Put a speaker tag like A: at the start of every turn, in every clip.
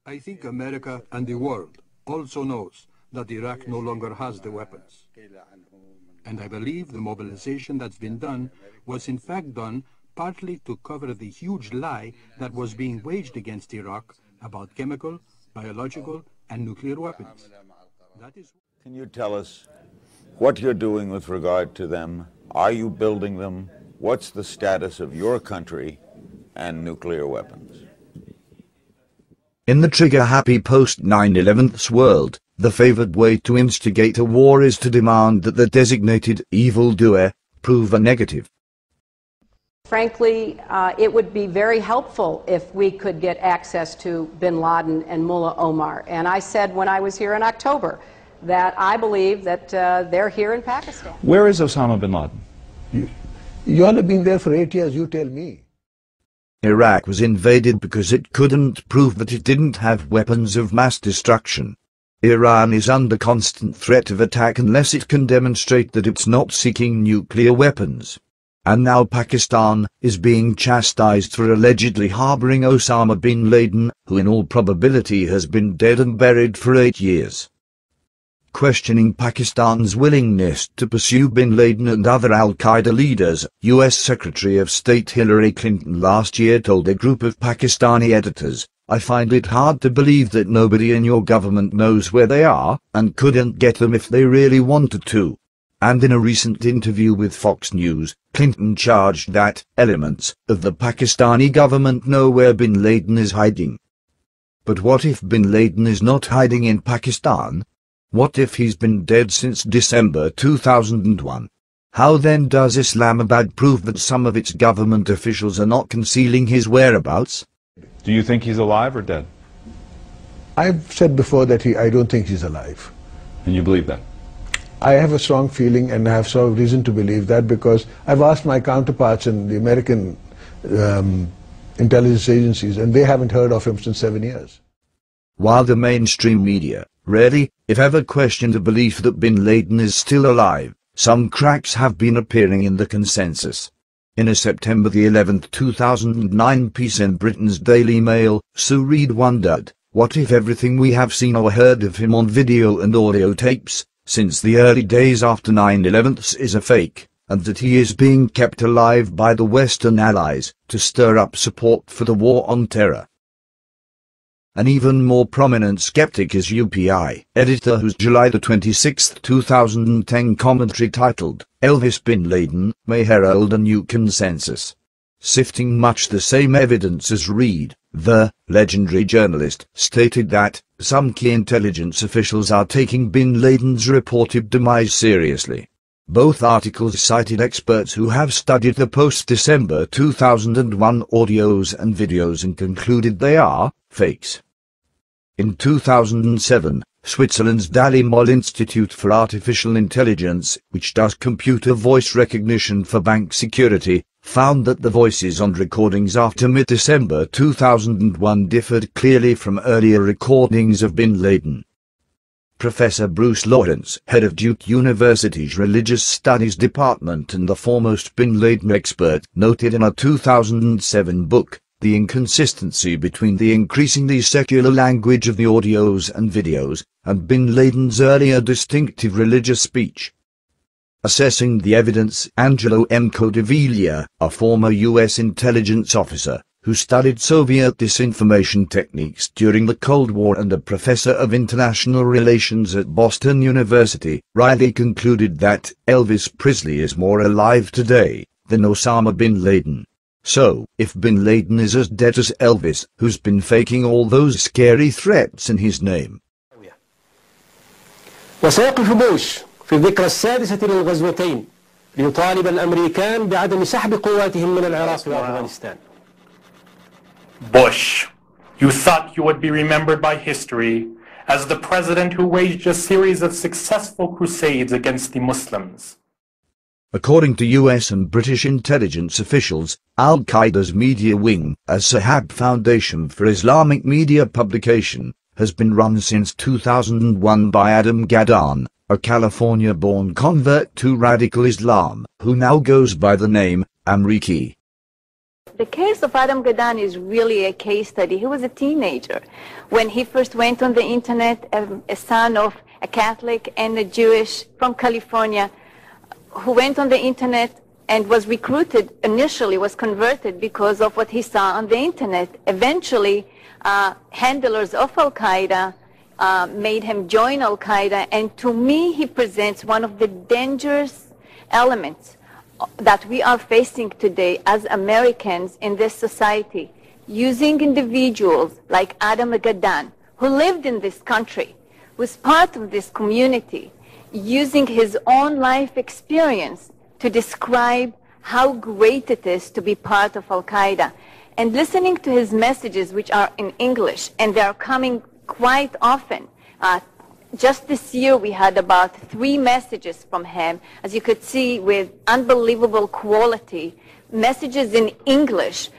A: I think America and the world also knows that Iraq no longer has the weapons. And I believe the mobilization that's been done was in fact done partly to cover the huge lie that was being waged against Iraq about chemical, biological, and nuclear weapons.
B: Can you tell us what you're doing with regard to them? Are you building them? What's the status of your country and nuclear weapons?
C: In the trigger-happy post-9/11's world, the favored way to instigate a war is to demand that the designated evildoer prove a negative.
D: Frankly, it would be very helpful if we could get access to bin Laden and Mullah Omar. And I said when I was here in October that I believe that they're here in Pakistan.
E: Where is Osama bin Laden?
F: You all have been there for 8 years, you tell me.
C: Iraq was invaded because it couldn't prove that it didn't have weapons of mass destruction. Iran is under constant threat of attack unless it can demonstrate that it's not seeking nuclear weapons. And now Pakistan is being chastised for allegedly harboring Osama bin Laden, who in all probability has been dead and buried for 8 years. Questioning Pakistan's willingness to pursue bin Laden and other al-Qaeda leaders, U.S. Secretary of State Hillary Clinton last year told a group of Pakistani editors, "I find it hard to believe that nobody in your government knows where they are, and couldn't get them if they really wanted to." And in a recent interview with Fox News, Clinton charged that elements of the Pakistani government know where bin Laden is hiding. But what if bin Laden is not hiding in Pakistan? What if he's been dead since December 2001? How then does Islamabad prove that some of its government officials are not concealing his whereabouts?
E: Do you think he's alive or dead?
F: I've said before that I don't think he's alive.
E: And you believe that?
F: I have a strong feeling, and I have some reason to believe that, because I've asked my counterparts in the American intelligence agencies, and they haven't heard of him since 7 years.
C: While the mainstream media rarely, if ever, questioned the belief that bin Laden is still alive, some cracks have been appearing in the consensus. In a September the 11th 2009 piece in Britain's Daily Mail, Sue Reed wondered, what if everything we have seen or heard of him on video and audio tapes, since the early days after 9/11 is a fake, and that he is being kept alive by the Western allies to stir up support for the war on terror? An even more prominent skeptic is UPI editor, whose July 26, 2010 commentary titled, "Elvis bin Laden May Herald a New Consensus," sifting much the same evidence as Reed. The legendary journalist stated that some key intelligence officials are taking bin Laden's reported demise seriously. Both articles cited experts who have studied the post-December 2001 audios and videos and concluded they are fakes. In 2007, Switzerland's Dallimol Institute for Artificial Intelligence, which does computer voice recognition for bank security, found that the voices on recordings after mid-December 2001 differed clearly from earlier recordings of bin Laden. Professor Bruce Lawrence, head of Duke University's Religious Studies Department and the foremost bin Laden expert, noted in a 2007 book, the inconsistency between the increasingly secular language of the audios and videos, and bin Laden's earlier distinctive religious speech. Assessing the evidence, Angelo M. Codeviglia, a former U.S. intelligence officer, who studied Soviet disinformation techniques during the Cold War and a professor of international relations at Boston University, rightly concluded that Elvis Presley is more alive today than Osama bin Laden. So, if bin Laden is as dead as Elvis, who's been faking all those scary threats in his name?
G: وسيقف بوش في الذكرى السادسة للغزوتين ليطالب الأمريكان بعدم سحب قواتهم من العراق وأفغانستان.
H: Bush, you thought you would be remembered by history as the president who waged a series of successful crusades against the Muslims.
C: According to U.S. and British intelligence officials, Al-Qaeda's media wing, a Sahab Foundation for Islamic Media Publication, has been run since 2001 by Adam Gaddan, a California-born convert to radical Islam, who now goes by the name Amriki.
I: The case of Adam Gaddan is really a case study. He was a teenager when he first went on the internet, a son of a Catholic and a Jewish from California who went on the internet and was recruited, initially was converted because of what he saw on the internet. Eventually, handlers of Al-Qaeda made him join Al-Qaeda, and to me he presents one of the dangerous elements that we are facing today as Americans in this society, using individuals like Adam Gaddan, who lived in this country, was part of this community, using his own life experience to describe how great it is to be part of Al-Qaeda. And listening to his messages, which are in English, and they are coming quite often. Just this year we had about 3 messages from him, as you could see, with unbelievable quality, messages in English.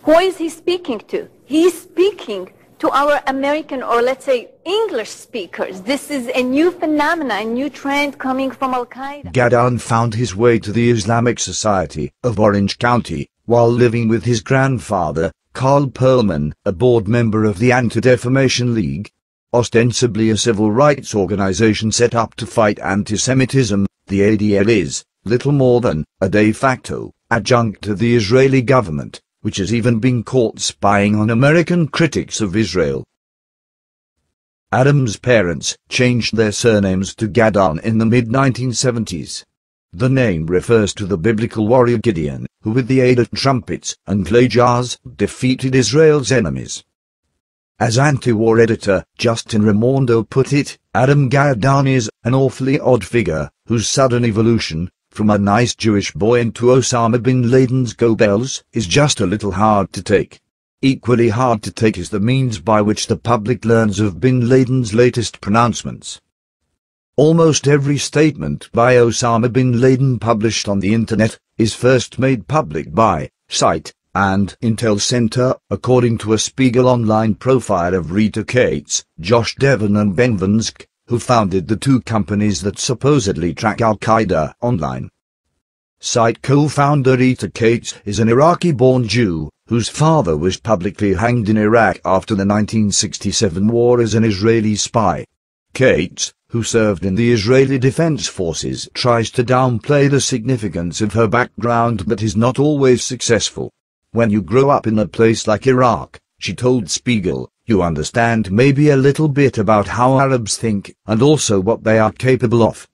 I: Who is he speaking to? He's speaking to our American, or let's say English speakers. This is a new phenomenon, a new trend coming from Al-Qaeda.
C: Gaddan found his way to the Islamic Society of Orange County while living with his grandfather, Carl Perlman, a board member of the Anti-Defamation League. Ostensibly a civil rights organization set up to fight anti-Semitism, the ADL is little more than a de facto adjunct to the Israeli government, which has even been caught spying on American critics of Israel. Adam's parents changed their surnames to Gaddan in the mid-1970s. The name refers to the biblical warrior Gideon, who with the aid of trumpets and clay jars defeated Israel's enemies. As anti-war editor Justin Raimondo put it, Adam Gaddan is an awfully odd figure, whose sudden evolution from a nice Jewish boy into Osama bin Laden's Goebbels is just a little hard to take. Equally hard to take is the means by which the public learns of bin Laden's latest pronouncements. Almost every statement by Osama bin Laden published on the internet is first made public by Site and Intel Center, according to a Spiegel Online profile of Rita Cates, Josh Devon and Ben Vansk, who founded the 2 companies that supposedly track Al-Qaeda online. Site co-founder Rita Cates is an Iraqi-born Jew, whose father was publicly hanged in Iraq after the 1967 war as an Israeli spy. Cates, who served in the Israeli Defense Forces, tries to downplay the significance of her background but is not always successful. When you grow up in a place like Iraq, she told Spiegel, you understand maybe a little bit about how Arabs think and also what they are capable of.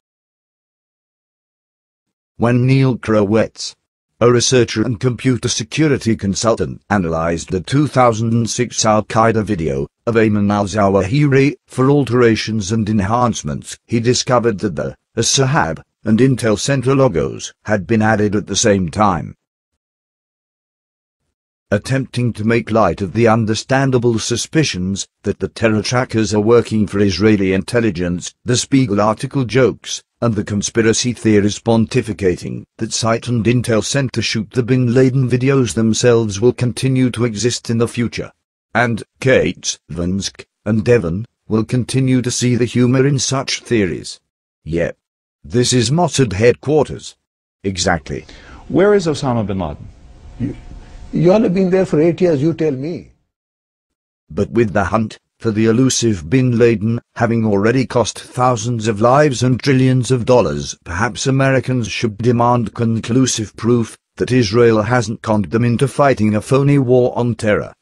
C: When Neil Krowetz, a researcher and computer security consultant, analyzed the 2006 Al-Qaeda video of Ayman al-Zawahiri for alterations and enhancements, he discovered that the As-Sahab and Intel Center logos had been added at the same time. Attempting to make light of the understandable suspicions that the terror trackers are working for Israeli intelligence, the Spiegel article jokes, and the conspiracy theorists pontificating that Site and Intel Center shoot the bin Laden videos themselves will continue to exist in the future. And Cates, Vansk, and Devon will continue to see the humor in such theories. Yep. This is Mossad headquarters. Exactly.
E: Where is Osama bin Laden?
F: You all have been there for 8 years, you tell me.
C: But with the hunt for the elusive bin Laden having already cost thousands of lives and trillions of dollars, perhaps Americans should demand conclusive proof that Israel hasn't conned them into fighting a phony war on terror.